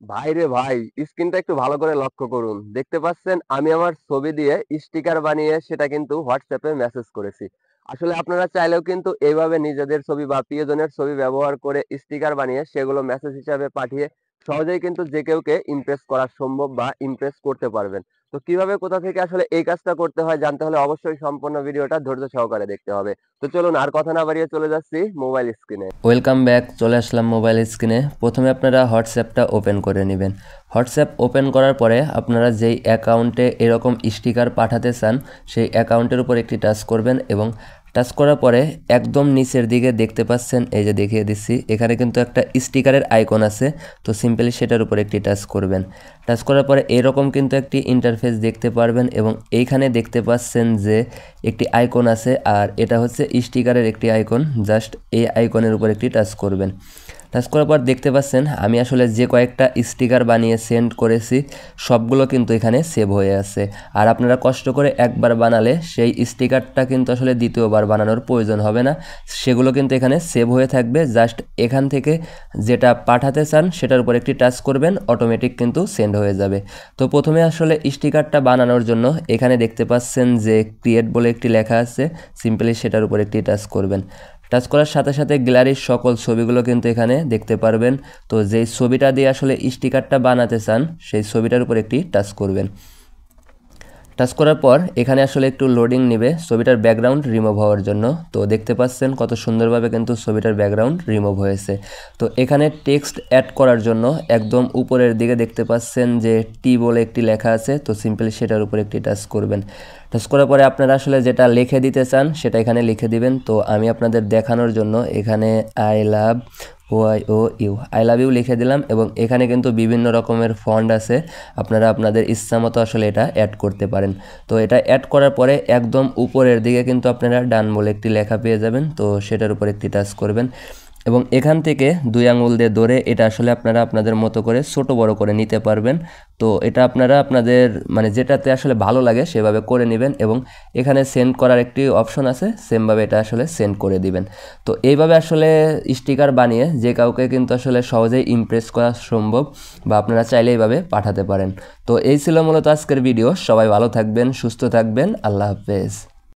ভাই রে ভাই, স্ক্রিনটা একটু ভালো করে লক্ষ্য করুন। দেখতে পাচ্ছেন আমি আমার ছবি দিয়ে স্টিকার বানিয়ে সেটা কিন্তু হোয়াটসঅ্যাপে মেসেজ করেছি। আসলে আপনারা চাইলেও কিন্তু এইভাবে নিজেদের ছবি বা প্রিয়জনের ছবি ব্যবহার করে স্টিকার বানিয়ে সেগুলো মেসেজ হিসাবে পাঠিয়ে সহজেই কিন্তু যে কেউকে ইমপ্রেস করা সম্ভব বা ইমপ্রেস করতে পারবেন। তো কিভাবে কোথা থেকে আসলে এই কাজটা করতে হয় জানতে হলে অবশ্যই সম্পূর্ণ ভিডিওটা ধৈর্য সহকারে দেখতে হবে। তো চলুন আর কথা না বাড়িয়ে চলে যাচ্ছি মোবাইল স্ক্রিনে। ওয়েলকাম ব্যাক, চলে আসলাম মোবাইল স্ক্রিনে। প্রথমে আপনারা হোয়াটসঅ্যাপটা ওপেন করে নেবেন। হোয়াটসঅ্যাপ ওপেন করার পরে আপনারা যেই অ্যাকাউন্টে এরকম স্টিকার পাঠাতে চান সেই অ্যাকাউন্টের উপর একটি টাচ করবেন এবং টাচ করার পরে একদম নিচের দিকে দেখতে পাচ্ছেন, এই যে দেখিয়ে দিচ্ছি, এখানে কিন্তু একটা স্টিকারের আইকন আছে। তো সিম্পলি সেটার উপর একটি টাচ করবেন। টাচ করার পরে এরকম কিন্তু একটি ইন্টারফেস দেখতে পারবেন এবং এইখানে দেখতে পাচ্ছেন যে একটি আইকন আছে, আর এটা হচ্ছে স্টিকারের একটি আইকন। জাস্ট এই আইকনের উপর একটি টাচ করবেন। টাচ করার পর দেখতে পাচ্ছেন আমি আসলে যে কয়েকটা স্টিকার বানিয়ে সেন্ড করেছি সবগুলো কিন্তু এখানে সেভ হয়ে আছে। আর আপনারা কষ্ট করে একবার বানালে সেই স্টিকারটা কিন্তু আসলে দ্বিতীয়বার বানানোর প্রয়োজন হবে না, সেগুলো কিন্তু এখানে সেভ হয়ে থাকবে। জাস্ট এখান থেকে যেটা পাঠাতে চান সেটার উপর একটি টাচ করবেন, অটোমেটিক কিন্তু সেন্ড হয়ে যাবে। তো প্রথমে আসলে স্টিকারটা বানানোর জন্য এখানে দেখতে পাচ্ছেন যে ক্রিয়েট বলে একটি লেখা আছে, সিম্পলি সেটার উপর একটি টাচ করবেন। টাচ করার সাথে সাথে গ্যালারির সকল ছবিগুলো কিন্তু এখানে দেখতে পারবেন। তো যেই ছবিটা দিয়ে আসলে স্টিকারটা বানাতে চান সেই ছবিটার উপর একটি টাচ করবেন। টাচ করার পর এখানে আসলে একটু লোডিং নেবে ছবিটার ব্যাকগ্রাউন্ড রিমুভ হওয়ার জন্য। তো দেখতে পাচ্ছেন কত সুন্দরভাবে কিন্তু ছবিটার ব্যাকগ্রাউন্ড রিমুভ হয়েছে। তো এখানে টেক্সট অ্যাড করার জন্য একদম উপরের দিকে দেখতে পাচ্ছেন যে টি বলে একটি লেখা আছে। তো সিম্পলি সেটার উপর একটি টাচ করবেন। টাচ করার পরে আপনারা আসলে যেটা লিখে দিতে চান সেটা এখানে লিখে দিবেন। তো আমি আপনাদের দেখানোর জন্য এখানে I love you I love you লিখে দিলাম এবং এখানে কিন্তু বিভিন্ন রকমের ফন্ট আছে, আপনারা আপনাদের ইচ্ছা মতো আসলে এটা অ্যাড করতে পারেন। তো এটা অ্যাড করার পরে একদম উপরের দিকে কিন্তু আপনারা ডান বলে একটি লেখা পেয়ে যাবেন। তো সেটার উপর একটি টাচ করবেন এবং এখান থেকে 2 আঙুল দিয়ে ধরে এটা আসলে আপনারা আপনাদের মতো করে ছোট বড় করে নিতে পারবেন। তো এটা আপনারা আপনাদের মানে যেটাতে আসলে ভালো লাগে সেভাবে করে নেবেন এবং এখানে সেন্ড করার একটি অপশন আছে, সেমভাবে এটা আসলে সেন্ড করে দিবেন। তো এইভাবে আসলে স্টিকার বানিয়ে যে কাউকে কিন্তু আসলে সহজেই ইমপ্রেস করা সম্ভব, বা আপনারা চাইলে এইভাবে পাঠাতে পারেন। তো এই ছিল মূলত আজকের ভিডিও। সবাই ভালো থাকবেন, সুস্থ থাকবেন। আল্লাহ হাফেজ।